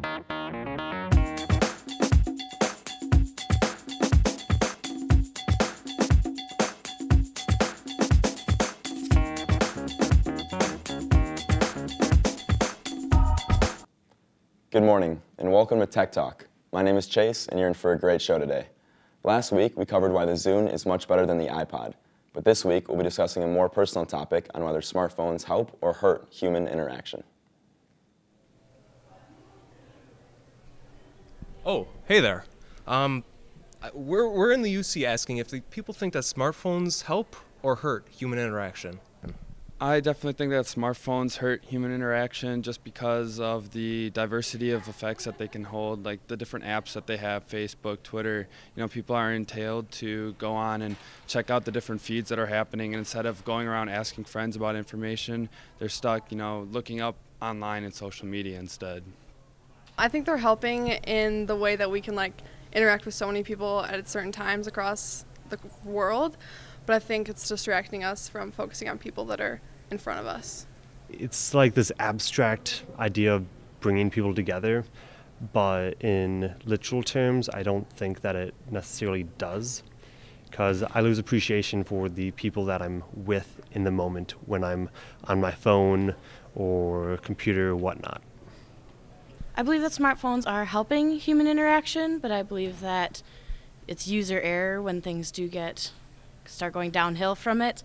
Good morning, and welcome to Tech Talk. My name is Chase, and you're in for a great show today. Last week, we covered why the Zune is much better than the iPod, but this week, we'll be discussing a more personal topic on whether smartphones help or hurt human interaction. Oh, hey there. We're in the UC asking if the people think that smartphones help or hurt human interaction. I definitely think that smartphones hurt human interaction just because of the diversity of effects that they can hold, like the different apps that they have, Facebook, Twitter. People are entailed to go on and check out the different feeds that are happening, and instead of going around asking friends about information, they're stuck, looking up online and social media instead. I think they're helping in the way that we can interact with so many people at certain times across the world, but I think it's distracting us from focusing on people that are in front of us. It's like this abstract idea of bringing people together, but in literal terms, I don't think that it necessarily does, because I lose appreciation for the people that I'm with in the moment when I'm on my phone or computer or whatnot. I believe that smartphones are helping human interaction, but I believe that it's user error when things do start going downhill from it.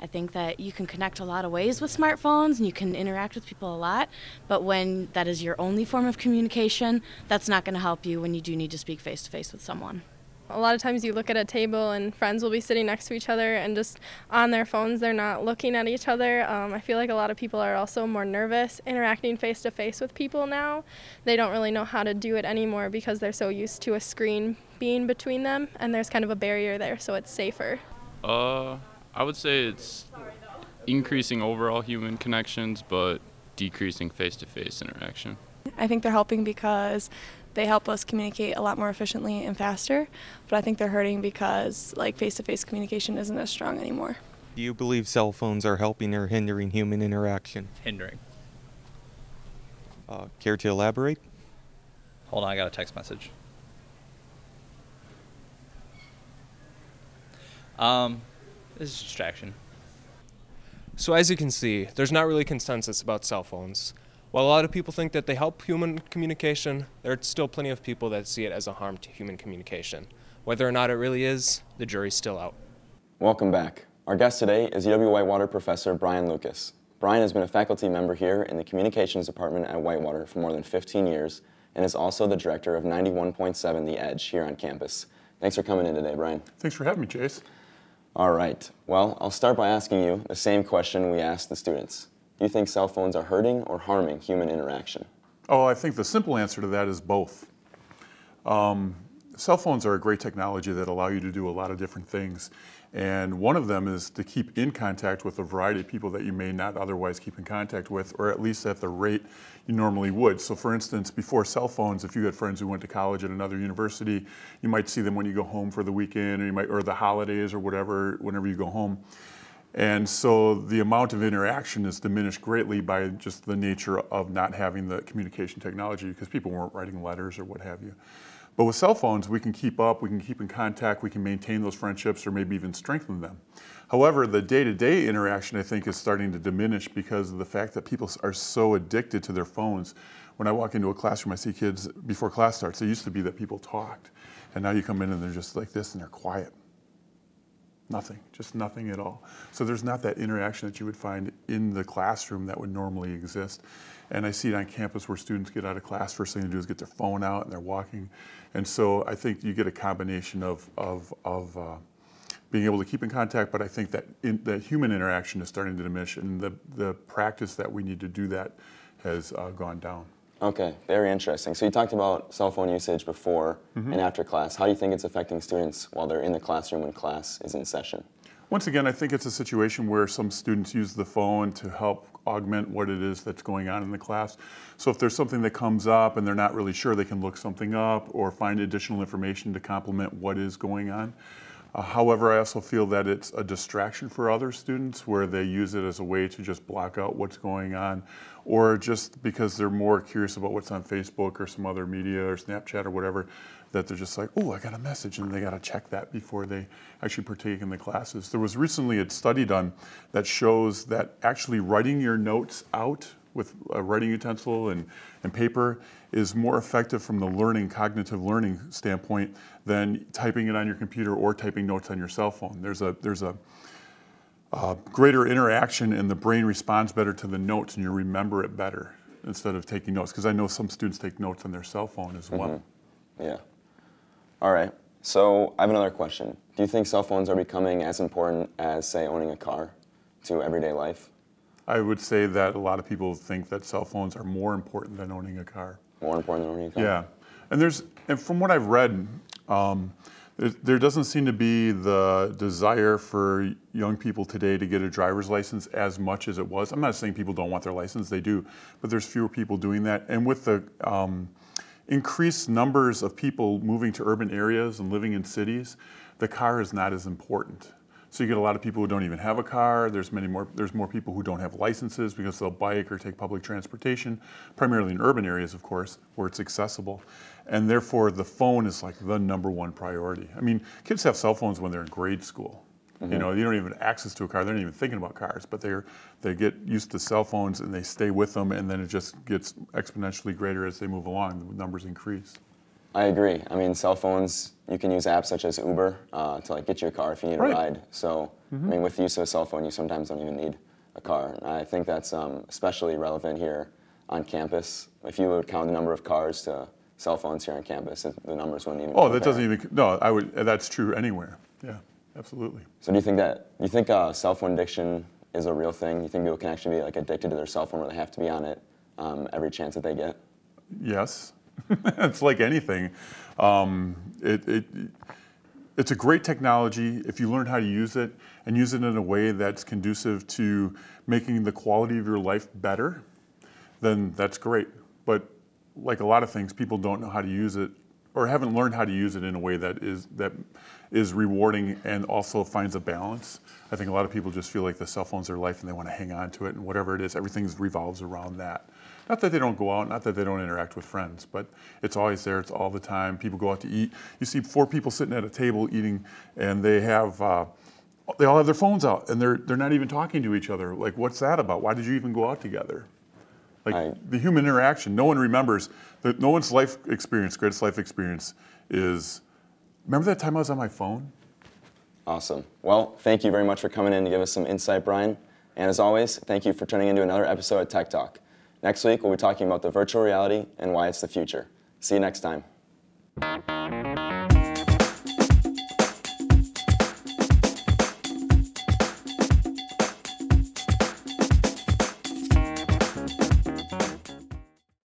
I think that you can connect a lot of ways with smartphones and you can interact with people a lot, but when that is your only form of communication, that's not going to help you when you do need to speak face-to-face with someone. A lot of times you look at a table and friends will be sitting next to each other and just on their phones they're not looking at each other. I feel like a lot of people are also more nervous interacting face-to-face with people now. They don't really know how to do it anymore because they're so used to a screen being between them, and there's kind of a barrier there, so it's safer. I would say it's increasing overall human connections, but decreasing face-to-face interaction. I think they're helping because they help us communicate a lot more efficiently and faster, but I think they're hurting because face-to-face communication isn't as strong anymore. Do you believe cell phones are helping or hindering human interaction? Hindering. Care to elaborate? Hold on, I got a text message. This is distraction. So as you can see, there's not really consensus about cell phones. While a lot of people think that they help human communication, there are still plenty of people that see it as a harm to human communication. Whether or not it really is, the jury's still out. Welcome back. Our guest today is UW-Whitewater professor Brian Lucas. Brian has been a faculty member here in the communications department at Whitewater for more than 15 years and is also the director of 91.7 The Edge here on campus. Thanks for coming in today, Brian. Thanks for having me, Chase. All right. Well, I'll start by asking you the same question we asked the students. Do you think cell phones are hurting or harming human interaction? Oh, I think the simple answer to that is both. Cell phones are a great technology that allow you to do a lot of different things. And one of them is to keep in contact with a variety of people that you may not otherwise keep in contact with, or at least at the rate you normally would. So for instance, before cell phones, if you had friends who went to college at another university, you might see them when you go home for the weekend, or the holidays or whatever, whenever you go home. And so the amount of interaction is diminished greatly by just the nature of not having the communication technology, because people weren't writing letters or what have you. But with cell phones, we can keep up, we can keep in contact, we can maintain those friendships or maybe even strengthen them. However, the day-to-day interaction, I think, is starting to diminish because of the fact that people are so addicted to their phones. When I walk into a classroom, I see kids, before class starts, it used to be that people talked. And now you come in and they're just like this and they're quiet. Nothing, just nothing at all. So there's not that interaction that you would find in the classroom that would normally exist. And I see it on campus where students get out of class, first thing they do is get their phone out and they're walking. And so I think you get a combination of being able to keep in contact, but I think that the human interaction is starting to diminish, and the practice that we need to do that has gone down. Okay, very interesting. So you talked about cell phone usage before and after class. How do you think it's affecting students while they're in the classroom when class is in session? Once again, I think it's a situation where some students use the phone to help augment what it is that's going on in the class. So if there's something that comes up and they're not really sure, they can look something up or find additional information to complement what is going on. However, I also feel that it's a distraction for other students where they use it as a way to just block out what's going on, or just because they're more curious about what's on Facebook or some other media or Snapchat or whatever, that they're just like, oh, I got a message, and they got to check that before they actually partake in the classes. There was recently a study done that shows that actually writing your notes out with a writing utensil and paper is more effective from the cognitive learning standpoint than typing it on your computer or typing notes on your cell phone. There's a greater interaction, and the brain responds better to the notes, and you remember it better instead of taking notes. Because I know some students take notes on their cell phone as well. Yeah. All right. So I have another question. Do you think cell phones are becoming as important as, say, owning a car to everyday life? I would say that a lot of people think that cell phones are more important than owning a car. More important than owning a car? Yeah. And from what I've read, there doesn't seem to be the desire for young people today to get a driver's license as much as it was. I'm not saying people don't want their license, they do, but there's fewer people doing that. And with the increased numbers of people moving to urban areas and living in cities, the car is not as important. So you get a lot of people who don't even have a car. There's more people who don't have licenses because they'll bike or take public transportation, primarily in urban areas, of course, where it's accessible. And therefore, the phone is like the #1 priority. I mean, kids have cell phones when they're in grade school. You know, you don't even have access to a car. They're not even thinking about cars, but they get used to cell phones and they stay with them, and then it just gets exponentially greater as they move along. The numbers increase. I agree. I mean, cell phones, you can use apps such as Uber to like get you a car if you need a ride. So, I mean, with the use of a cell phone, you sometimes don't even need a car. And I think that's especially relevant here on campus. If you would count the number of cars to cell phones here on campus, the numbers wouldn't even. Oh, that doesn't even. No, I would. That's true anywhere. Yeah, absolutely. So, do you think cell phone addiction is a real thing? Do you think people can actually be like addicted to their cell phone, where they have to be on it every chance that they get? Yes. It's like anything. It's a great technology if you learn how to use it and use it in a way that's conducive to making the quality of your life better, then that's great. But like a lot of things, people don't know how to use it or haven't learned how to use it in a way that is rewarding and also finds a balance. I think a lot of people just feel like the cell phone's their life and they want to hang on to it, and whatever it is, everything revolves around that. Not that they don't go out, not that they don't interact with friends, but it's always there, it's all the time. People go out to eat. You see 4 people sitting at a table eating, and they all have their phones out, and they're not even talking to each other. Like, what's that about? Why did you even go out together? Like, the human interaction, no one remembers, that no one's greatest life experience is, remember that time I was on my phone? Awesome. Well, thank you very much for coming in to give us some insight, Brian. And as always, thank you for tuning into another episode of Tech Talk. Next week, we'll be talking about the virtual reality and why it's the future. See you next time.